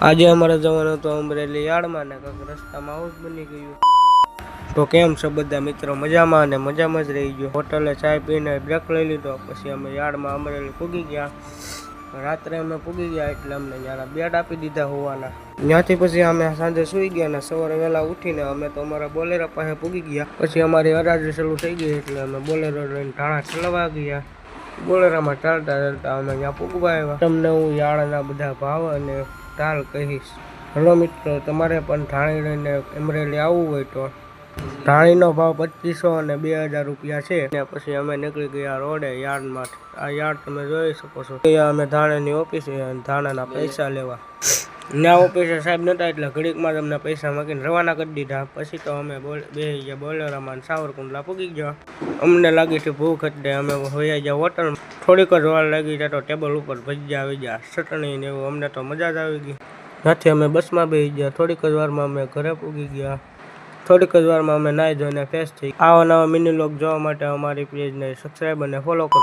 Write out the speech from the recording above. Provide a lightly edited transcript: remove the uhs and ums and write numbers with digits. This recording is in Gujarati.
આજે અમારે જવાનું હતું અમરેલી યાર્ડમાં ને કંઈક રસ્તામાં આવું જ બની ગયું. તો કેમ છો બધા મિત્રો? મજામાં અને મજામાં જ રહી ગયો. હોટલે ચાય પીને બ્રેક લઈ લીધો, પછી અમે યાર્ડમાં અમરેલી પૂગી ગયા. રાત્રે અમે પૂગી ગયા એટલે અમને ત્યાં બેડ આપી દીધા હોવાના. ત્યાંથી પછી અમે સાંજે સુઈ ગયા ને સવારે વહેલા ઉઠીને અમે તો અમારા બોલેરો પાસે પૂગી ગયા. પછી અમારી હરાજી શરૂ થઈ ગઈ એટલે અમે બોલેરો લઈને ઢાણા ચલાવવા ગયા. બોલેરામાં ચાલતા ચાલતા અમે ત્યાં પૂગવા આવ્યા. તમને હું યાર્ડના બધા ભાવ અને ઢાલ કહીશ. હલો મિત્રો, તમારે પણ ઢાણી લઈને અમરેલી આવવું હોય તો ઢાણીનો ભાવ 2500 અને 2000 રૂપિયા છે. ને પછી અમે નીકળી ગયા રોડે યાર્ડમાં. આ યાર્ડ તમે જોઈ શકો છો. અમે ધાણાની ઓફિસે ધાણાના પૈસા લેવા. ત્યાં ઓફિસે સાહેબ નતા એટલે ઘડીકમાં જ અમને પૈસા મૂકીને રવાના કરી દીધા. પછી તો અમે બેસી ગયા બોલેરામાં સાવરકુંડલા પૂગી ગયા. અમને લાગી હતી ભૂખ એટલે અમે હોઈ ગયા હોટલમાં. થોડીક જ વાર લાગી જાય તો ટેબલ ઉપર ભજીયા આવી ગયા, ચટણી ને એવું. અમને તો મજા જ આવી ગઈ. ત્યાંથી અમે બસમાં બેસી ગયા. થોડીક જ વારમાં અમે ઘરે પૂગી ગયા. થોડીક જ વારમાં અમે નાહી ધોઈને ફ્રેશ થઈ. આવા નવા મિની વ્લોગ જોવા માટે અમારી પેજને સબસ્ક્રાઈબ અને ફોલો કરો.